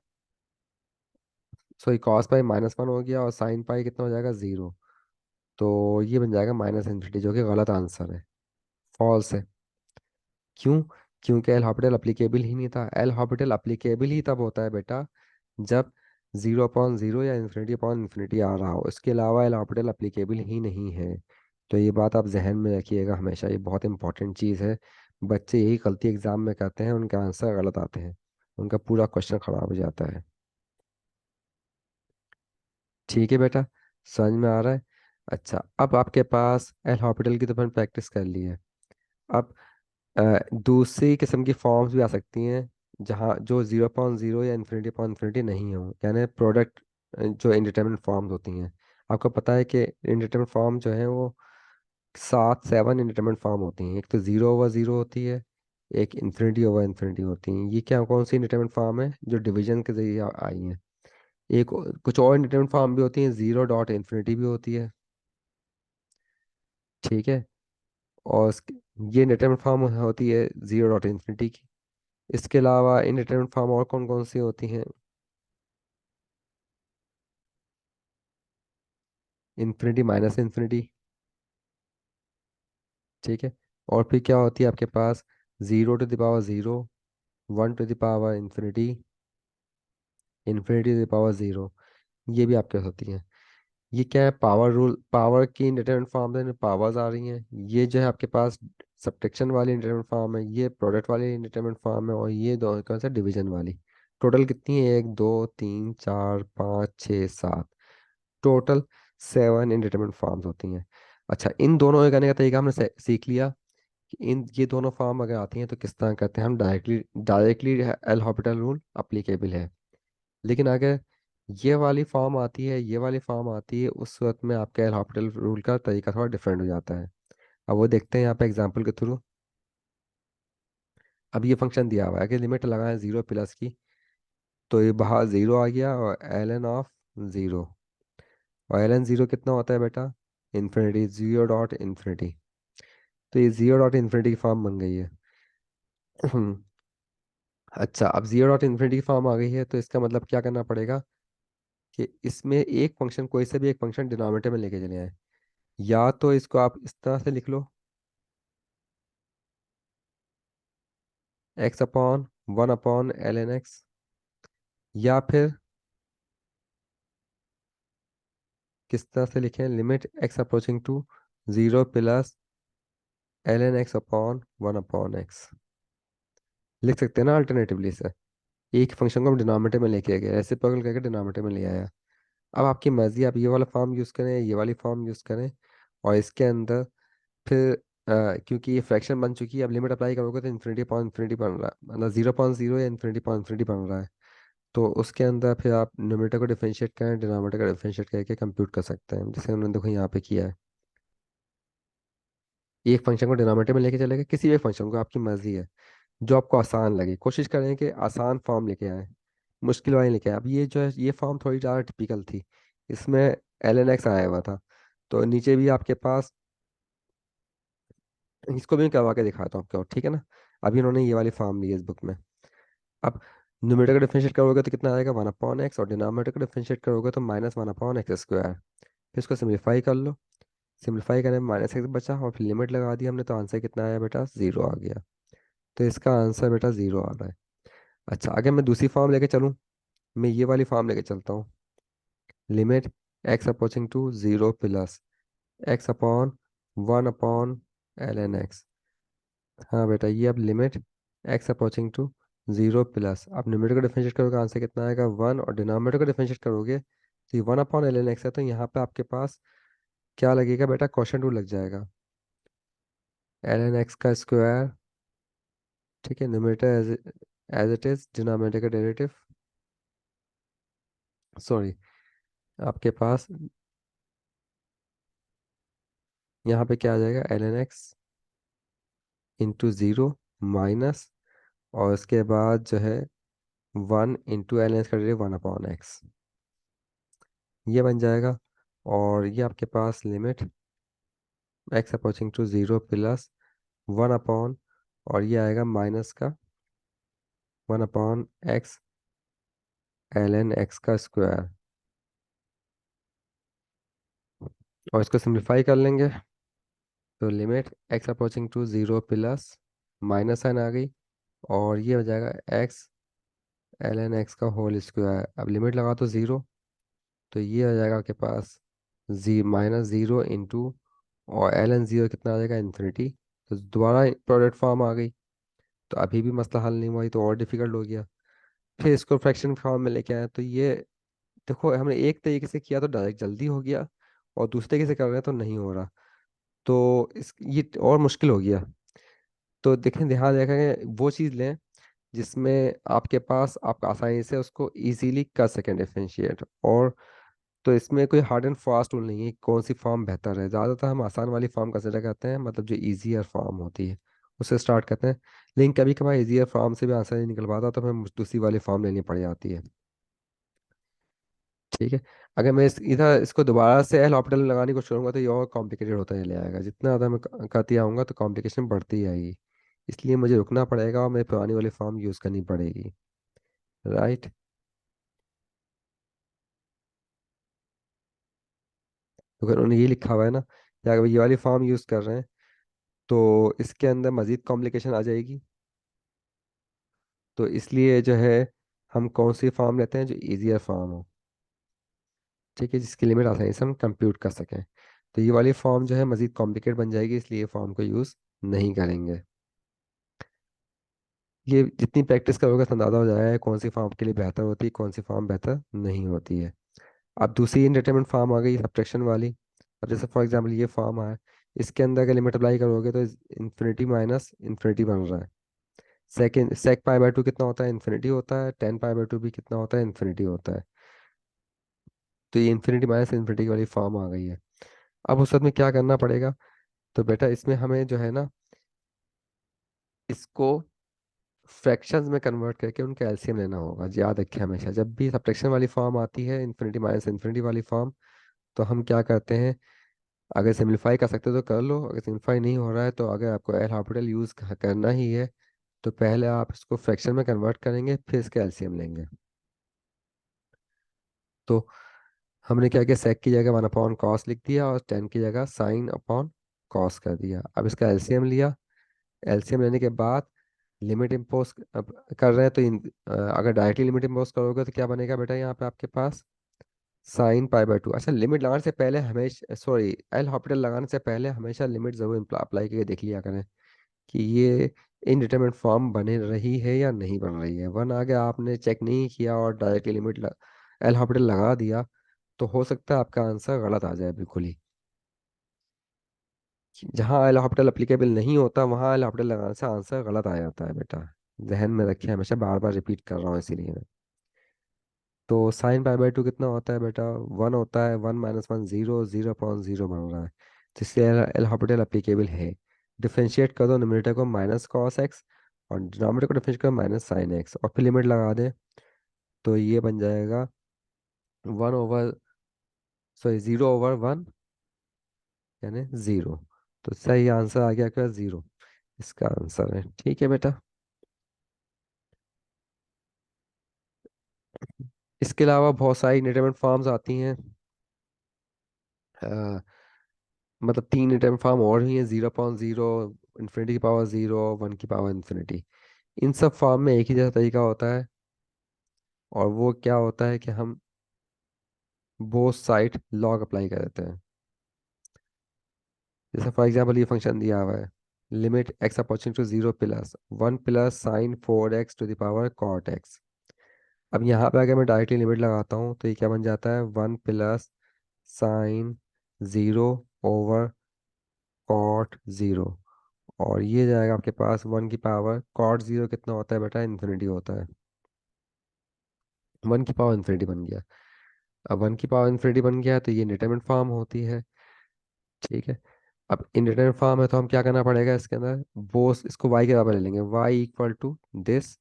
सॉरी कॉस पाई -1 हो गया, और साइन पाई कितना हो जाएगा, 0। तो ये बन जाएगा -∞, जो कि गलत आंसर है, फॉल्स है। क्यों? क्योंकि एल हॉस्पिटल अप्लीकेबल ही नहीं था। एल हॉस्पिटल अप्लीकेबल ही तब होता है बेटा जब 0/0 या ∞/∞ आ रहा हो, इसके अलावा एल हॉस्पिटल अप्लीकेबल ही नहीं है। तो ये बात आप जहन में रखिएगा हमेशा, ये बहुत इंपॉर्टेंट चीज़ है। बच्चे यही गलती एग्जाम में करते हैं, उनके आंसर गलत आते हैं, उनका पूरा क्वेश्चन खराब हो जाता है। ठीक है बेटा, समझ में आ रहा है? अच्छा, अब आपके पास एल हॉस्पिटल की तो अपन प्रैक्टिस कर ली है। अब दूसरी किस्म की फॉर्म्स भी आ सकती हैं, जहाँ जो 0/0 या ∞/∞ नहीं हो, यानी प्रोडक्ट जो इंडिटरमिनेट फॉर्म्स होती हैं। आपको पता है कि इंडिटरमिनेट फॉर्म जो है वो 7 इंडिटरमिनेट फॉर्म होती हैं। एक तो जीरो ओवर जीरो होती है, एक इन्फिनिटी ओवर इन्फिनिटी होती हैं। ये क्या कौन सी इंडिटरमिनेट फॉर्म है जो डिवीजन के जरिए आई हैं। कुछ और इंडिटरमिनेट फॉर्म भी होती हैं, जीरो डॉट इन्फिनिटी भी होती है। ठीक है। और ये इंडिटरमिनेट फॉर्म होती है जीरो डॉट इन्फिनिटी की। इसके अलावा इंडिटरमिनेट फॉर्म और कौन कौन सी होती हैं? Infinity minus infinity. ठीक है। और फिर क्या होती है आपके पास? Zero to the power zero, one to the power infinity, infinity to the power zero. ये भी आपके पास होती हैं। ये क्या है? पावर रूल, पावर की इंडिटरमिनेट फॉर्म है, पावर्स आ रही हैं। ये जो है आपके पास सब्ट्रैक्शन वाली इंडिटरमिनेट फॉर्म है, ये प्रोडक्ट वाली इंडिटरमिनेट फॉर्म है, और ये दो कौन सा? डिवीजन वाली। टोटल कितनी है? एक दो तीन चार पाँच छः सात, टोटल 7 इंडिटरमिनेट फॉर्म्स होती हैं। अच्छा, इन दोनों के करने का तरीका हमने सीख लिया कि इन ये दोनों फॉर्म अगर आती हैं तो किस तरह करते हैं हम। Directly directly L Hôpital rule applicable है। लेकिन अगर ये वाली फॉर्म आती है, ये वाली फॉर्म आती है, उस वक्त में आपके एल हॉपिटल रूल का तरीका थोड़ा डिफरेंट हो जाता है। अब वो देखते हैं यहाँ पे एग्जांपल के थ्रू। अब ये फंक्शन दिया हुआ है कि लिमिट लगाएं जीरो प्लस की, तो ये बाहर जीरो आ गया, और एल एन ऑफ जीरो। और एल एन जीरो कितना होता है बेटा? Infinity, zero dot infinity. तो ये जीरो डॉट इन्फिनिटी की फॉर्म बन गई है। अच्छा, अब जीरो डॉट इन्फिनिटी की फॉर्म आ गई है, तो इसका मतलब क्या करना पड़ेगा कि इसमें एक फंक्शन, कोई से भी एक फंक्शन डिनोमिनेटर में लेके चले आए। या तो इसको आप इस तरह से लिख लो, X upon one upon L N X. या फिर किस तरह से लिखें? Limit x approaching to zero plus L N X upon one upon X. लिख सकते हैं ना अल्टरनेटिवली से। एक फंक्शन को हम डिनोमिनेटर में लेके गए, रेसिप्रोकल करके डिनोमिनेटर में ले आया। अब आपकी मर्जी, आप ये वाला फॉर्म यूज़ करें, ये वाली फॉर्म यूज़ करें। और इसके अंदर फिर क्योंकि ये फ्रैक्शन बन चुकी है, अब लिमिट अप्लाई करोगे तो इन्फिनिटी अपॉन इन्फिनिटी बन रहा है, मतलब जीरो अपॉन जीरो या इन्फिनिटी अपॉन इन्फिनिटी बन रहा है। तो उसके अंदर फिर आप न्यूमरेटर को डिफरेंशिएट करें, डिनोमिनेटर का डिफरेंशिएट करके कंप्यूट कर सकते हैं, जैसे उन्होंने देखो यहाँ पे किया है। एक फंक्शन को डिनोमिनेटर में लेके चलेगा, किसी भी फंक्शन को, आपकी मर्जी है। जो आपको आसान लगे, कोशिश करें कि आसान फॉर्म लेके आए, मुश्किल वाली लेके आए। अब ये जो है, ये फॉर्म थोड़ी ज़्यादा टिपिकल थी। इसमें एल एन एक्स आया हुआ था। तो नीचे भी आपके पास, इसको भी मैं करवा के दिखाता हूँ आपको, ठीक है ना। अभी इन्होंने ये वाली फॉर्म ली है इस बुक में। अब न्यूमरेटर का डिफरेंशिएट करोगे तो कितना आएगा? वन अपॉन एक्स, और डिनोमिनेटर का डिफरेंशिएट करोगे तो minus one upon x square. फिर इसको सिम्प्लीफाई कर लो। सिम्प्लीफाई करने में माइनस एक्स बचा, और फिर लिमिट लगा दी हमने, तो आंसर कितना आया बेटा? जीरो आ गया। तो इसका आंसर बेटा जीरो आ रहा है। अच्छा, अगर मैं दूसरी फॉर्म लेके चलूँ, मैं ये वाली फॉर्म लेके चलता हूँ। Limit x approaching to zero plus x upon one upon L N x. हाँ बेटा, ये अब limit x approaching to zero plus, आप न्यूमरेटर को डिफरेंशिएट करोगे, आंसर कितना आएगा? वन। और डिनोमिनेटर को डिफरेंशिएट करोगे तो ये one upon L N x है, तो यहाँ पे आपके पास क्या लगेगा बेटा? क्वेश्चन रूल लग जाएगा। एल एन एक्स का स्क्वायर, ठीक है, numerator as as it is, denominator का डेरिवेटिव, सॉरी, आपके पास यहाँ पे क्या आ जाएगा? L N X into zero minus, और उसके बाद जो है one into L N X का डेरिवेटिव वन अपॉन एक्स, ये बन जाएगा। और ये आपके पास limit x approaching to zero plus one upon, और ये आएगा माइनस का one upon x L N X का स्क्वायर। और इसको सिंप्लीफाई कर लेंगे, तो limit x approaching to zero plus minus sign आ गई, और ये हो जाएगा एक्स एल एन एक्स का होल स्क्वायर। अब लिमिट लगा तो ज़ीरो, तो ये आ जाएगा आपके पास जी माइनस ज़ीरो इंटू, और एल एन ज़ीरो कितना आ जाएगा? इन्फिनिटी। तो दोबारा प्रोडक्ट फॉर्म आ गई। तो अभी भी मसला हल नहीं हुआ, ये तो और डिफिकल्ट हो गया। फिर इसको फ्रैक्शन फॉर्म में लेके आए, तो ये देखो, हमने एक तरीके से किया तो डायरेक्ट जल्दी हो गया, और दूसरे तरीके से कर रहे हैं तो नहीं हो रहा। तो इस ये और मुश्किल हो गया। तो देखें, ध्यान रखें, वो चीज़ लें जिसमें आपके पास आप आसानी से उसको इजीली कर सकें डिफरेंशिएट। और तो इसमें कोई हार्ड एंड फास्ट रूल नहीं है कि कौन सी फॉर्म बेहतर है। ज़्यादातर हम आसान वाली फॉर्म कंसिडर करते हैं, मतलब जो इजियर फॉर्म होती है उससे स्टार्ट करते हैं। लेकिन कभी कभार इजियर फॉर्म से भी आंसर नहीं निकल पाता, तो हमें दूसरी वाली फॉर्म लेनी पड़ जाती है। ठीक है। अगर मैं इधर इसको दोबारा से एल ऑर्बिटल लगाने को करूंगा तो ये और कॉम्प्लिकेटेड होता चले जाएगा। जितना ज़्यादा मैं करती आऊँगा तो कॉम्प्लिकेशन बढ़ती जाएगी। इसलिए मुझे रुकना पड़ेगा और मेरी पुरानी वाली फॉर्म यूज़ करनी पड़ेगी। राइट। तो अगर उन्होंने ये लिखा हुआ है ना कि अगर ये वाली फॉर्म यूज़ कर रहे हैं तो इसके अंदर मज़ीद कॉम्प्लिकेशन आ जाएगी। तो इसलिए जो है हम कौन सी फॉर्म लेते हैं जो इजियर फॉर्म हो। ठीक है, जिसकी लिमिट आसानी से हम कंप्यूट कर सकें। तो ये वाली फॉर्म जो है मज़ीद कॉम्प्लिकेट बन जाएगी, इसलिए फॉर्म को यूज़ नहीं करेंगे। ये जितनी प्रैक्टिस करोगे उतना ज़्यादा हो जाएगा कौन सी फॉर्म के लिए बेहतर होती है, कौन सी फॉर्म बेहतर नहीं होती है। अब दूसरी इंडिटरमिनेट फॉर्म आ गई सब्ट्रैक्शन वाली। अब जैसे फॉर एग्जांपल ये फॉर्म है, इसके अंदर अगर लिमिट अप्लाई करोगे तो इन्फिनिटी माइनस इन्फिनिटी बन रहा है। Second sec pi by two कितना होता है, इन्फिनिटी होता है। टेन पाई बाय टू भी कितना होता है, इन्फिनिटी होता है। तो ये इन्फिनिटी माइनस इन्फिनिटी वाली फॉर्म आ गई है। अब उस वक्त में क्या करना पड़ेगा, तो बेटा इसमें हमें जो है ना इसको फ्रैक्शंस में कन्वर्ट करके उनका एलसीएम लेना होगा। याद रखिए हमेशा जब भी सब्ट्रैक्शन वाली फॉर्म आती है, इन्फिनिटी माइनस इन्फिनिटी वाली फॉर्म, तो हम क्या करते हैं, अगर सिंप्लीफाई कर सकते हो तो कर लो। अगर सिंप्लीफाई नहीं हो रहा है तो अगर आपको एल हॉस्पिटल यूज़ करना ही है तो पहले आप इसको फ्रैक्शन में कन्वर्ट करेंगे, फिर इसका एलसीएम लेंगे। तो हमने क्या किया, सेक की जगह वन अपॉन कॉस लिख दिया और टेन की जगह साइन अपॉन कॉस कर दिया। अब इसका एलसीएम लिया। एलसीएम लेने के बाद लिमिट इम्पोज कर रहे हैं तो अगर डायरेक्टली लिमिट इम्पोज करोगे तो क्या बनेगा बेटा, यहाँ पे आपके पास साइन पाई बाय टू। अच्छा, लिमिट लगाने से पहले हमेशा, सॉरी, एल हॉस्पिटल लगाने से पहले हमेशा लिमिट जरूर अप्लाई करके देख लिया करें कि ये इनडिटरमिनेट फॉर्म बने रही है या नहीं बन रही है। वन आगे आपने चेक नहीं किया और डायरेक्टली लिमिट एल हॉस्पिटल लगा दिया तो हो सकता है आपका आंसर गलत आ जाए बिल्कुल ही। जहाँ एल हॉस्पिटल अप्लीकेबल नहीं होता वहाँ एल हॉस्पिटल लगाने से आंसर गलत आ जाता है बेटा। जहन में रखिए, हमेशा बार बार रिपीट कर रहा हूँ इसीलिए मैं। तो साइन पाई बाय टू कितना होता है बेटा, वन होता है। One minus one zero, zero upon zero बन रहा है, जिससे एल हॉस्पिटल अप्लीकेबल है। डिफरेंशिएट कर दो न्यूमरेटर को माइनस कॉस एक्स और डिनोमिनेटर को डिफरेंशिएट करो माइनस साइन एक्स और फिर लिमिट लगा दें। तो ये बन जाएगा one over, sorry, zero over one, यानी जीरो। तो सही आंसर आ गया क्या, जीरो इसका आंसर है। ठीक है बेटा। इसके अलावा बहुत सारी इंडिटरमिनेट फॉर्म्स आती हैं। अ, मतलब तीन इंडिटरमिनेट फॉर्म और ही हैं, जीरो अपॉन जीरो, इन्फिनिटी की पावर जीरो, वन की पावर इन्फिनिटी। इन सब फॉर्म में एक ही जैसा तरीका होता है, और वो क्या होता है कि हम बोथ साइड लॉग अप्लाई कर देते हैं। जैसे फॉर एग्जांपल ये फंक्शन दिया हुआ है, limit x approaching to zero plus one plus sine four x to the power cot x. अब यहाँ पे अगर मैं डायरेक्टली लिमिट लगाता हूँ तो ये क्या बन जाता है, one plus sine zero over cot zero. और ये जाएगा आपके पास वन की पावर कॉट जीरो कितना होता है बेटा, इन्फिनिटी होता है। वन की पावर इन्फिनिटी बन गया। अब वन की पावर इन्फिनिटी बन गया तो ये डिटरमिनेंट फॉर्म होती है। ठीक है। अब इंडिटरमिनेंट फॉर्म है तो हम क्या करना पड़ेगा, इसके अंदर बोस इसको y के बराबर ले लेंगे, y इक्वल टू दिस।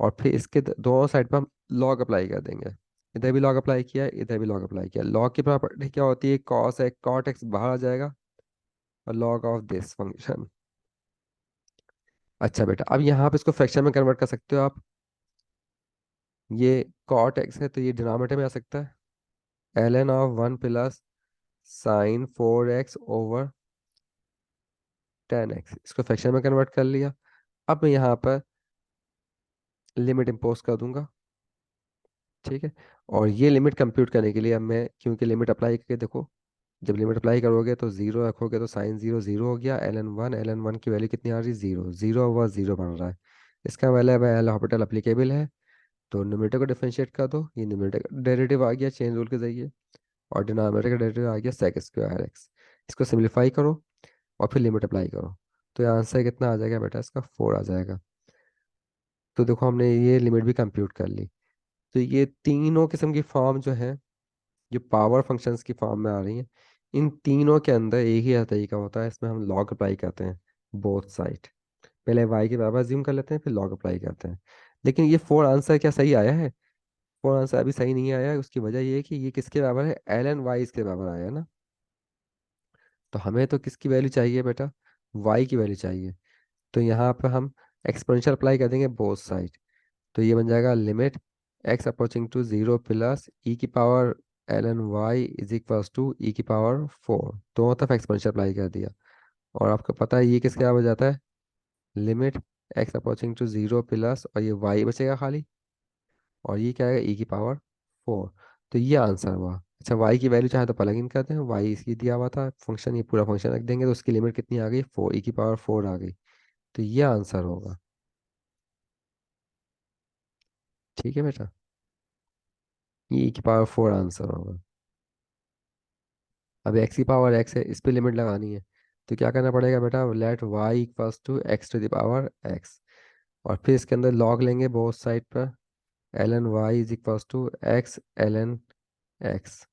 और फिर इसके दोनों साइड पर हम लॉग अप्लाई कर देंगे। इधर भी लॉग अप्लाई किया, इधर भी लॉग अप्लाई किया। लॉग की प्रॉपर्टी क्या होती है, कॉस एक्स कॉट एक्स बाहर आ जाएगा और लॉग ऑफ दिस फंक्शन। अच्छा बेटा, अब यहाँ पे इसको फ्रैक्शन में कन्वर्ट कर सकते हो आप। ये कॉट एक्स है तो ये डिनोमिनेटर में आ सकता है, L N of one plus sine four x over ten x. इसको फ्रैक्शन में कन्वर्ट कर लिया। अब मैं यहाँ पर लिमिट इम्पोज कर दूंगा। ठीक है। और ये लिमिट कंप्यूट करने के लिए अब मैं, क्योंकि लिमिट अप्लाई करके देखो, जब लिमिट अप्लाई करोगे तो जीरो रखोगे तो साइन जीरो जीरो हो गया, एल एन वन की वैल्यू कितनी आ रही है, जीरो, जीरो ओवर जीरो बन रहा है। इसका मतलब है एल हॉस्पिटल अप्लीकेबल है। तो न्यूमरेटर को डिफरेंशिएट कर दो, ये न्यूमरेटर का डेरिवेटिव आ गया चेन रूल के जरिए, और डिनोमिनेटर का डेरिवेटिव आ गया सेक स्क्वायर एक्स। इसको सिंप्लीफाई करो और फिर लिमिट अप्लाई करो, तो ये आंसर कितना आ जाएगा बेटा, इसका फोर आ जाएगा। तो देखो हमने ये लिमिट भी कंप्यूट कर ली। तो ये तीनों किस्म की फॉर्म जो है जो पावर फंक्शंस की फॉर्म में आ रही हैं, इन तीनों के अंदर एक ही तरीका होता है, इसमें हम लॉग अप्लाई करते हैं बोथ साइड। पहले y के बराबर ज्यूम कर लेते हैं, फिर लॉग अप्लाई करते हैं। लेकिन ये फोर आंसर क्या सही आया है? फोर आंसर अभी सही नहीं आया है, उसकी वजह ये है कि ये किसके बराबर है, एल एन वाई इसके बराबर आया है ना। तो हमें तो किसकी वैल्यू चाहिए बेटा, y की वैल्यू चाहिए। तो यहाँ पर हम एक्सपोनेंशियल अप्लाई कर देंगे बोथ साइड। तो ये बन जाएगा limit x approaching to zero plus E की power L N Y is equals to E की पावर फोर, दोनों तरफ एक्सपोनेंशियल अप्लाई कर दिया। और आपको पता है ये किसके बराबर हो जाता है, limit x approaching to zero plus, और ये y बचेगा खाली, और ये क्या आएगा ई की पावर फोर। तो ये आंसर हुआ। अच्छा, y की वैल्यू चाहे तो प्लग इन करते हैं, y इसकी दिया हुआ था फंक्शन, ये पूरा फंक्शन रख देंगे तो उसकी लिमिट कितनी आ गई, फोर, ई की पावर फोर आ गई। तो ये आंसर होगा। ठीक है बेटा, ये ई की पावर फोर आंसर होगा। अब एक्स की पावर एक्स है, इस पे लिमिट लगानी है। तो क्या करना पड़ेगा बेटा, let y equals to x to the power x, और फिर इसके अंदर लॉग लेंगे बोथ साइड पर, L N Y is equals to x L N x.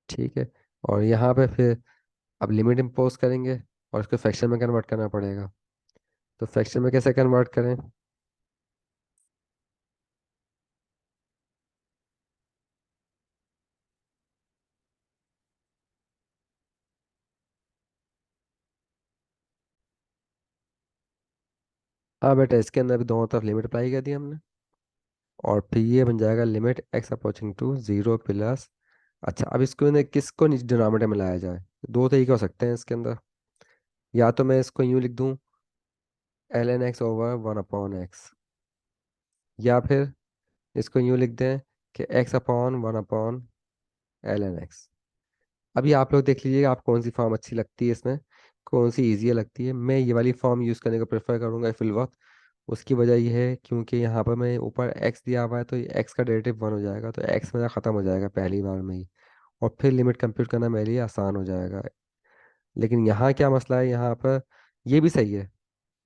ठीक है। और यहाँ पे फिर अब लिमिट इम्पोज करेंगे, और इसको फ्रैक्शन में कन्वर्ट करना पड़ेगा। तो फ्रैक्शन में कैसे कन्वर्ट करें? हाँ बेटा, इसके अंदर भी दोनों तरफ लिमिट अप्लाई कर दी हमने, और फिर ये बन जाएगा limit x approaching to zero plus. अच्छा, अब इसको ने किसको डिनोमिनेटर में लाया जाए? दो तरीके हो सकते हैं इसके अंदर। या तो मैं इसको यूं लिख दूं, L N x over one upon x, या फिर इसको यूं लिख दें कि x upon one upon L N x. अभी आप लोग देख लीजिएगा आप कौन सी फॉर्म अच्छी लगती है इसमें, कौन सी ईजी लगती है। मैं ये वाली फॉर्म यूज़ करने को प्रेफर करूंगा फिल वक्त। उसकी वजह यह है क्योंकि यहाँ पर मैं ऊपर x दिया हुआ है, तो x का डेरिवेटिव वन हो जाएगा, तो x मेरा ख़त्म हो जाएगा पहली बार में ही, और फिर लिमिट कंप्यूट करना मेरे लिए आसान हो जाएगा। लेकिन यहाँ क्या मसला है, यहाँ पर ये भी सही है।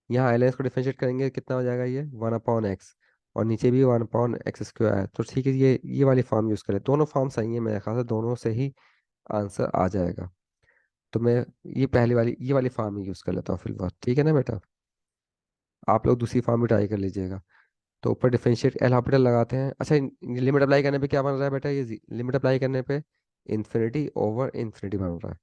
यहाँ एल को डिफरेंशिएट करेंगे, कितना हो जाएगा, ये वन अपॉन एक्स, और नीचे भी वन अपॉन एक्स स्क्वायर है। तो ठीक है, ये वाली फॉर्म यूज़ करें, दोनों फॉर्म सही है मेरे ख्याल से, दोनों से ही आंसर आ जाएगा। तो मैं ये पहली वाली, ये वाली फॉर्म ही यूज़ कर लेता हूँ फिल वक्त। ठीक है ना बेटा, आप लोग दूसरी फॉर्म भी ट्राई कर लीजिएगा। तो ऊपर डिफरेंशिएट एल हॉस्पिटल लगाते हैं। अच्छा, लिमिट अप्लाई करने पे क्या बन रहा है बेटा, ये लिमिट अप्लाई करने पे इन्फिनिटी ओवर इन्फिनिटी बन रहा है।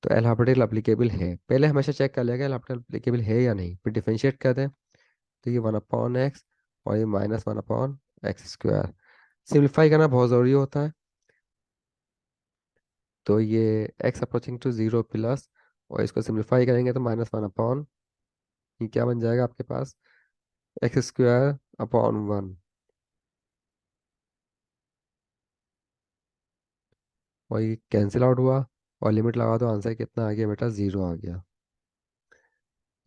तो एल हॉस्पिटल अप्लीकेबल है, पहले हमेशा चेक कर लेगा एल हॉस्पिटल अप्लीकेबल है या नहीं, फिर डिफरेंशिएट कर दें। तो ये वन अपॉन एक्स, और ये minus one upon x square. Simplify करना बहुत ज़रूरी होता है। तो ये x approaching to zero plus, और इसको सिंप्लीफाई करेंगे तो माइनस वन अपॉन, ये क्या बन जाएगा आपके पास, एक्स स्क्वायर अपॉन वन। और ये कैंसिल आउट हुआ, और लिमिट लगा दो, आंसर कितना आ गया बेटा, जीरो आ गया।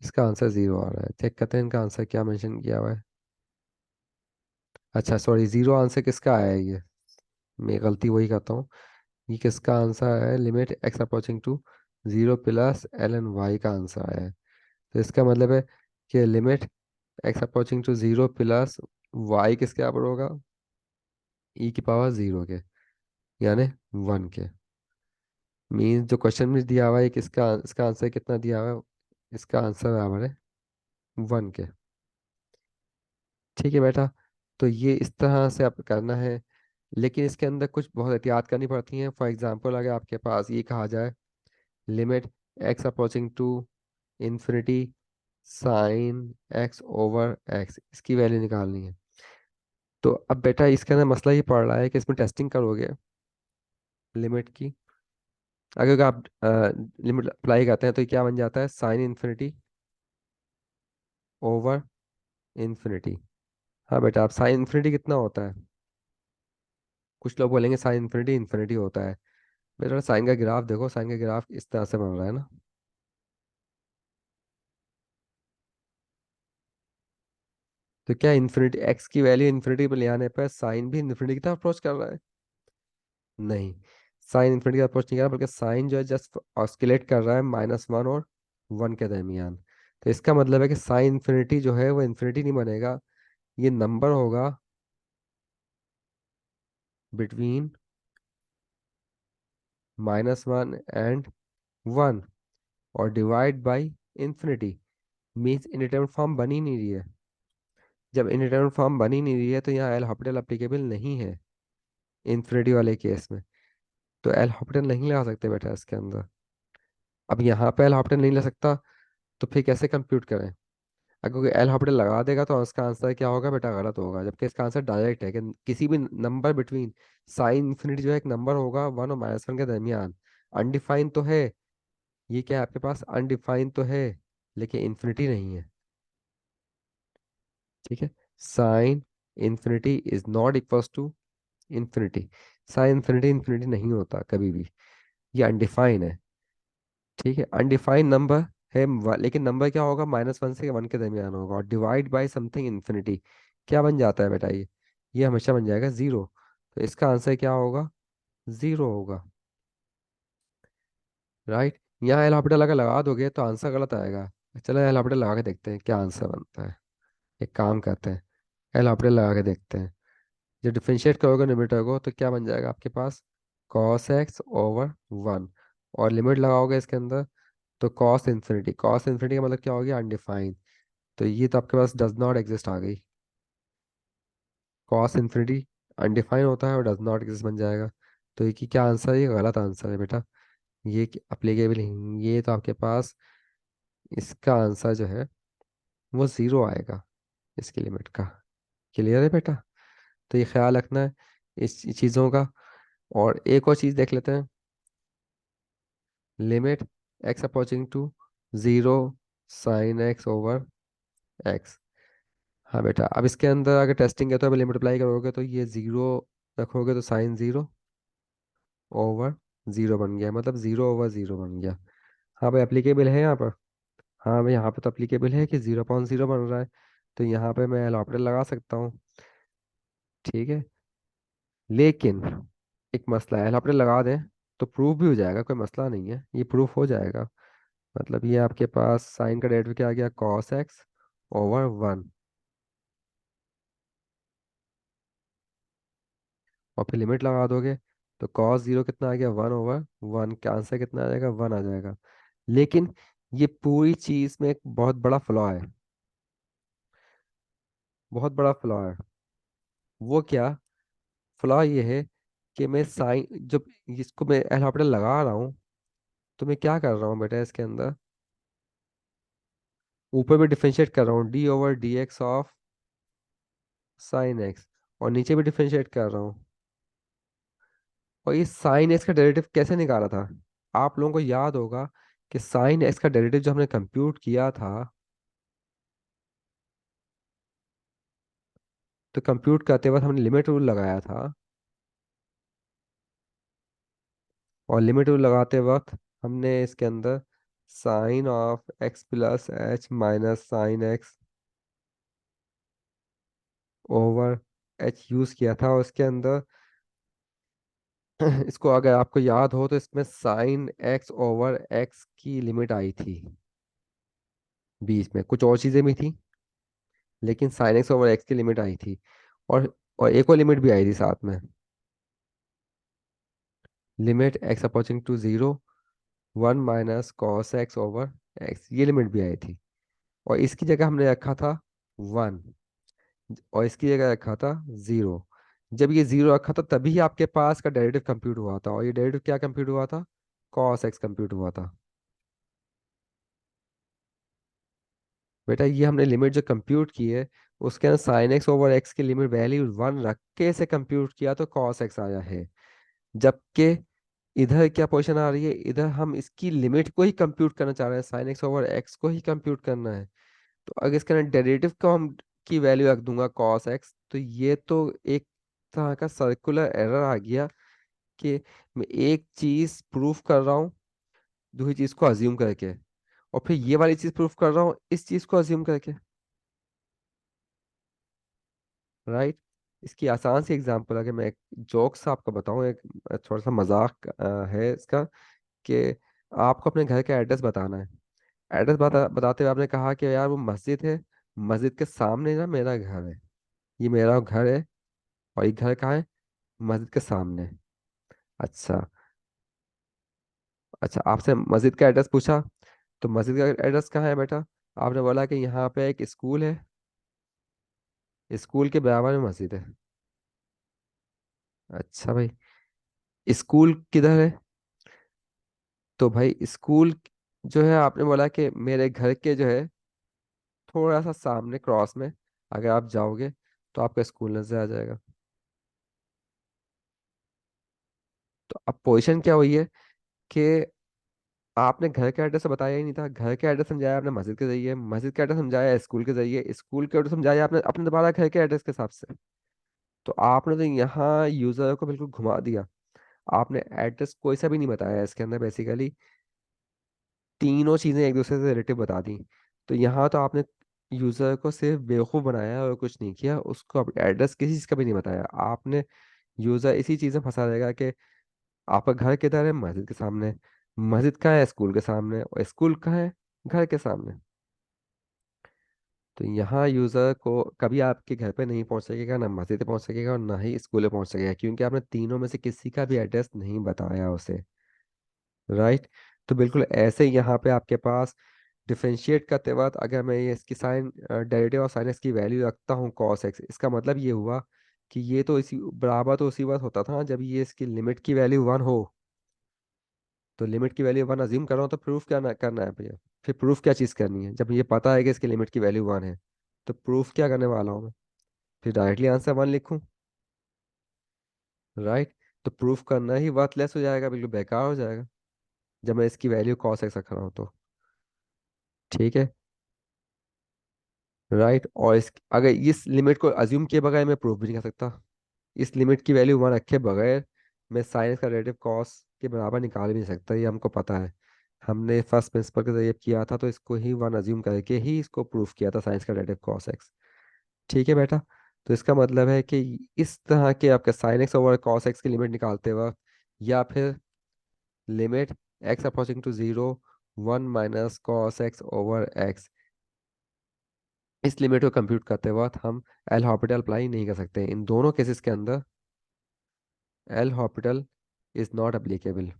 इसका आंसर जीरो आ रहा है। चेक करते हैं इनका आंसर क्या मेंशन किया हुआ है। अच्छा सॉरी, जीरो आंसर किसका आया है ये, मैं गलती वही करता हूँ। ये किसका आंसर है, limit x approaching to zero plus L N y का आंसर आया है। तो इसका मतलब है कि limit x approaching to zero plus y किसके बराबर होगा, ई की पावर जीरो के, यानी वन के। मीन्स जो क्वेश्चन में दिया हुआ है किसका, इसका आंसर कितना दिया हुआ है, इसका आंसर बराबर है वन के। ठीक है बेटा, तो ये इस तरह से आप करना है। लेकिन इसके अंदर कुछ बहुत एहतियात करनी पड़ती हैं। फॉर एग्जांपल अगर आपके पास ये कहा जाए, limit x approaching to infinity sine x over x, इसकी वैल्यू निकालनी है। तो अब बेटा इसके अंदर मसला ये पड़ रहा है कि इसमें टेस्टिंग करोगे लिमिट की, अगर आप लिमिट अप्लाई करते हैं तो ये क्या बन जाता है, साइन इन्फिनिटी ओवर इन्फिनिटी। हाँ बेटा, आप साइन इन्फिनिटी कितना होता है, कुछ लोग बोलेंगे साइन इन्फिनिटी इन्फिनिटी होता है। बेटा साइन का ग्राफ देखो, साइन का ग्राफ इस तरह से बन रहा है ना। तो क्या इन्फिनिटी, एक्स की वैल्यू इन्फिनिटी पर ले आने पर साइन भी इन्फिनिटी की तरफ अप्रोच कर रहा है? नहीं, साइन इन्फिनिटी की तरफ अप्रोच नहीं कर रहा, बल्कि साइन जो है जस्ट ऑस्किलेट कर रहा है माइनस वन और वन के दरमियान। तो इसका मतलब है कि साइन इन्फिनिटी जो है वो इन्फिनिटी नहीं बनेगा, ये नंबर होगा, बिटवीन -1 and 1, और divide by infinity, means indeterminate form बन ही नहीं रही है। जब इंडिटरमिनेट फॉर्म बन ही नहीं रही है तो यहाँ एल हॉपिटल अप्लीकेबल नहीं है इंफिनिटी वाले केस में। तो एल हॉपिटल नहीं लगा सकते बेटा इसके अंदर। अब यहाँ पे एल हॉपिटल नहीं ले सकता, तो फिर कैसे कंप्यूट करें? अगर कोई एल हॉपिटल लगा देगा तो इसका आंसर क्या होगा बेटा? गलत होगा, जबकि इसका आंसर डायरेक्ट है कि किसी भी नंबर बिटवीन साइन इंफिनिटी जो है एक नंबर होगा 1 और -1 के दरमियान। अनडिफाइन तो है, ये क्या है आपके पास? अनडिफाइन तो है, लेकिन इंफिनिटी नहीं है। ठीक है, sine infinity is not equals to infinity. Sine infinity infinity नहीं होता कभी भी, ये अनडिफाइन है। ठीक है, अनडिफाइंड नंबर है, लेकिन नंबर क्या होगा? -1 से 1 के दरमियान होगा, और डिवाइड बाय समथिंग इन्फिनिटी क्या बन जाता है बेटा? ये हमेशा बन जाएगा जीरो। तो इसका आंसर क्या होगा? जीरो होगा। राइट। यहाँ एल हॉपिटल अगर लगा दोगे तो आंसर गलत आएगा। चलो एल हॉपिटल लगा के देखते हैं क्या आंसर बनता है। एक काम करते हैं, एल हॉपिटल लगा के देखते हैं। जब डिफरेंशिएट करोगे न्यूमरेटर को तो क्या बन जाएगा आपके पास? cos x/1। और लिमिट लगाओगे इसके अंदर तो कॉस इन्फिनिटी का मतलब क्या हो गया? अनडिफाइंड। तो ये तो आपके पास डज नॉट एग्जिस्ट आ गई। कॉस इन्फिनिटी अनडिफाइंड होता है और डज नॉट एग्जिस्ट बन जाएगा। तो ये की क्या आंसर है? ये गलत आंसर है बेटा, ये अप्लीकेबल नहीं। ये तो आपके पास इसका आंसर जो है वो जीरो आएगा, इसकी लिमिट का। क्लियर है बेटा? तो ये ख्याल रखना है इस चीज़ों का। और एक और चीज़ देख लेते हैं, limit x approaching to zero sine x/x। हाँ बेटा, अब इसके अंदर अगर टेस्टिंग है तो अगर मल्टीप्लाई करोगे तो ये जीरो रखोगे तो साइन जीरो ओवर जीरो बन गया, मतलब जीरो ओवर जीरो बन गया। हाँ भाई, एप्लीकेबल है यहाँ पर। हाँ भाई, यहाँ पे तो एप्लीकेबल है कि 0.0 बन रहा है, तो यहाँ पे मैं एल ऑपरेटर लगा सकता हूँ। ठीक है, लेकिन एक मसला है, एल ऑपरेटर लगा दें तो प्रूफ भी हो जाएगा, कोई मसला नहीं है, ये प्रूफ हो जाएगा। मतलब ये आपके पास साइन का डेरिवेटिव क्या आ गया? cos x/1। और फिर लिमिट लगा दोगे तो cos 0 कितना आ गया? 1/1। का आंसर कितना आ जाएगा? 1 आ जाएगा। लेकिन ये पूरी चीज में एक बहुत बड़ा फ्लॉ है, बहुत बड़ा फ्लॉ है। वो क्या फ्लॉ? ये है कि मैं साइन जब इसको मैं एल हॉपिटल लगा रहा हूँ तो मैं क्या कर रहा हूँ बेटा? इसके अंदर ऊपर भी डिफरेंशिएट कर रहा हूँ, d/dx ऑफ साइन एक्स, और नीचे भी डिफरेंशिएट कर रहा हूँ। और ये साइन एक्स का डेरिवेटिव कैसे निकाला था? आप लोगों को याद होगा कि साइन एक्स का डेरिवेटिव जो हमने कंप्यूट किया था, तो कंप्यूट करते वक्त हमने लिमिट रूल लगाया था। और लिमिट रूल लगाते वक्त हमने इसके अंदर sine of x plus h minus sine x over h use किया था। और इसके अंदर इसको अगर आपको याद हो तो इसमें साइन एक्स ओवर एक्स की लिमिट आई थी, बीच में कुछ और चीजें भी थी, लेकिन साइन एक्स ओवर एक्स की लिमिट आई थी। और एक और लिमिट भी आई थी साथ में, limit x approaching to zero 1 - cos x/x, ये लिमिट भी आई थी। और इसकी जगह हमने रखा था 1, और इसकी जगह रखा था 0। जब ये 0 रखा था तभी आपके पास का डेरिवेटिव कंप्यूट हुआ था, और ये डेरिवेटिव क्या कंप्यूट हुआ था? cos x कंप्यूट हुआ था। बेटा ये हमने लिमिट जो कंप्यूट की है उसके अंदर साइन एक्स ओवर एक्स की लिमिट वैल्यू 1 रख के इसे कंप्यूट किया तो cos x आया है। जबकि इधर क्या पोजीशन आ रही है? इधर हम इसकी लिमिट को ही कंप्यूट करना चाह रहे हैं, साइन एक्स ओवर एक्स को ही कंप्यूट करना है। तो अगर इसके अंदर डेरिवेटिव को हम की वैल्यू रख दूंगा cos x, तो ये तो एक तरह का सर्कुलर एरर आ गया कि मैं एक चीज प्रूफ कर रहा हूँ दूसरी चीज को अज्यूम करके, और फिर ये वाली चीज प्रूफ कर रहा हूँ इस चीज को अज्यूम करके। राइट। इसकी आसान सी एग्जांपल अगर मैं एक जोक से आपको बताऊं, एक थोड़ा सा मजाक है इसका, कि आपको अपने घर का एड्रेस बताना है। एड्रेस बताते हुए आपने कहा कि यार वो मस्जिद है, मस्जिद के सामने ना मेरा घर है, ये मेरा घर है। और ये घर कहाँ है? मस्जिद के सामने। अच्छा। अच्छा, आपसे मस्जिद का एड्रेस पूछा, तो मस्जिद का एड्रेस कहाँ है बेटा? आपने बोला कि यहाँ पे एक स्कूल है, स्कूल के बराबर में मस्जिद है। अच्छा भाई, स्कूल किधर है? तो भाई स्कूल जो है, आपने बोला कि मेरे घर के जो है थोड़ा सा सामने क्रॉस में अगर आप जाओगे तो आपका स्कूल नजर आ जाएगा। तो अब पोजीशन क्या हुई है कि आपने घर का एड्रेस बताया ही नहीं था, घर का एड्रेस समझाया आपने मस्जिद के जरिए, मस्जिद का एड्रेस समझाया स्कूल के जरिए, स्कूल के एड्रेस समझाया आपने अपने दोबारा घर के एड्रेस के हिसाब से। तो आपने तो यहाँ यूजर को बिल्कुल घुमा दिया। आपने एड्रेस कोई सा भी नहीं बताया इसके अंदर, बेसिकली तीनों चीजें एक दूसरे से रिलेटिव बता दी। तो यहाँ तो आपने यूजर को सिर्फ बेवकूफ बनाया और कुछ नहीं किया, उसको एड्रेस किसी चीज का भी नहीं बताया आपने। यूजर इसी चीज में फंसा रहेगा कि आपका घर किधर है, मस्जिद के सामने, मस्जिद कहाँ है, स्कूल के सामने, और स्कूल कहाँ है, घर के सामने। तो यहाँ यूजर को कभी आपके घर पे नहीं पहुंच सकेगा, ना मस्जिद पे पहुंच सकेगा और ना ही स्कूल पे पहुंच सकेगा, क्योंकि आपने तीनों में से किसी का भी एड्रेस नहीं बताया उसे। राइट। तो बिल्कुल ऐसे ही यहाँ पे आपके पास डिफरेंशिएट करते वक्त अगर मैं ये इसकी साइन डेरिवेटिव और साइन एक्स की वैल्यू रखता हूँ कॉस एक्स, इसका मतलब ये हुआ कि ये तो इसी बराबर तो उसी वक्त होता था जब ये इसकी लिमिट की वैल्यू वन हो। तो लिमिट की वैल्यू वन अज्यूम कर रहा हूँ, तो प्रूफ क्या करना है भैया? फिर प्रूफ क्या चीज़ करनी है जब ये पता है कि इसकी लिमिट की वैल्यू वन है? तो प्रूफ क्या करने वाला हूँ मैं? फिर डायरेक्टली आंसर वन लिखूँ। राइट। तो प्रूफ करना ही वर्थलेस हो जाएगा, बिल्कुल बेकार हो जाएगा जब मैं इसकी वैल्यू कॉस एक्स रख रहा हूँ तो। ठीक है। राइट। और इस अगर इस लिमिट को अज्यूम किए बगैर मैं प्रूफ भी नहीं कर सकता। इस लिमिट की वैल्यू वन रखे बगैर मैं साइंस का डेरिवेटिव कॉस के बराबर निकाल भी नहीं सकता, ये हमको पता है। हमने फर्स्ट प्रिंसिपल के जरिए किया था, तो इसको ही वन अज्यूम करके ही इसको प्रूफ किया था, साइंस का डेरिवेटिव कॉस एक्स। ठीक है बेटा। तो इसका मतलब है कि इस तरह के आपके sine x over cos x की लिमिट निकालते वक्त, या फिर limit x approaching to zero, one minus cos x over x, इस लिमिट को कंप्यूट करते वक्त हम एल हॉपिटल अप्लाई नहीं कर सकते इन दोनों केसेस के अंदर। L'Hopital is not applicable.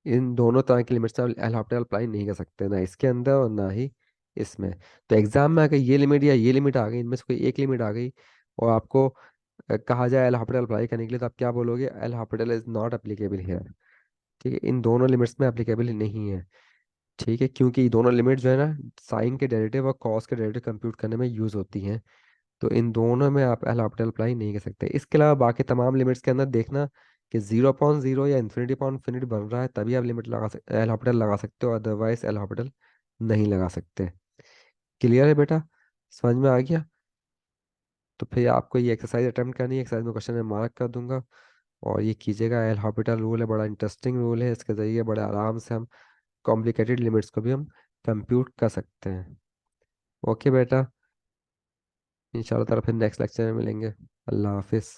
इन दोनों तरह की लिमिट्स में एल हॉपिटल अप्लाई नहीं कर सकते, ना इसके अंदर और ना ही इसमें। तो एग्जाम में अगर ये लिमिट या ये लिमिट आ गई, इनमें से कोई एक लिमिट आ गई और आपको कहा जाए एल हॉपिटल अप्लाई करने के लिए, तो आप क्या बोलोगे? L Hôpital is not applicable here. ठीक है, इन दोनों लिमिट्स में अप्लीकेबल नहीं है। ठीक है, क्योंकि ये दोनों लिमिट जो है ना, साइन के डेरिवेटिव और कॉस के डेरिवेटिव कंप्यूट करने में यूज होती हैं। तो इन दोनों में आप एल हॉपिटल अप्लाई नहीं कर सकते। इसके अलावा बाकी तमाम लिमिट्स के अंदर देखना कि जीरो अपॉन जीरो या इन्फिनिटी अपॉन इन्फिनिटी बन रहा है, तभी आप लिमिट लगा सकते, एल हॉपिटल लगा सकते हो, अदरवाइज एल हॉपिटल नहीं लगा सकते। क्लियर है बेटा? समझ में आ गया? तो फिर आपको ये एक्सरसाइज अटेम्प्ट करनी है, एक्सरसाइज में क्वेश्चन में मार्क कर दूंगा और ये कीजिएगा। एल हॉपिटल रूल है, बड़ा इंटरेस्टिंग रूल है, इसके जरिए बड़े आराम से हम कॉम्प्लिकेटेड लिमिट्स को भी हम कंप्यूट कर सकते हैं। ओके बेटा, इंशाल्लाह ताला फिर नेक्स्ट लेक्चर में मिलेंगे। अल्लाह हाफिज़।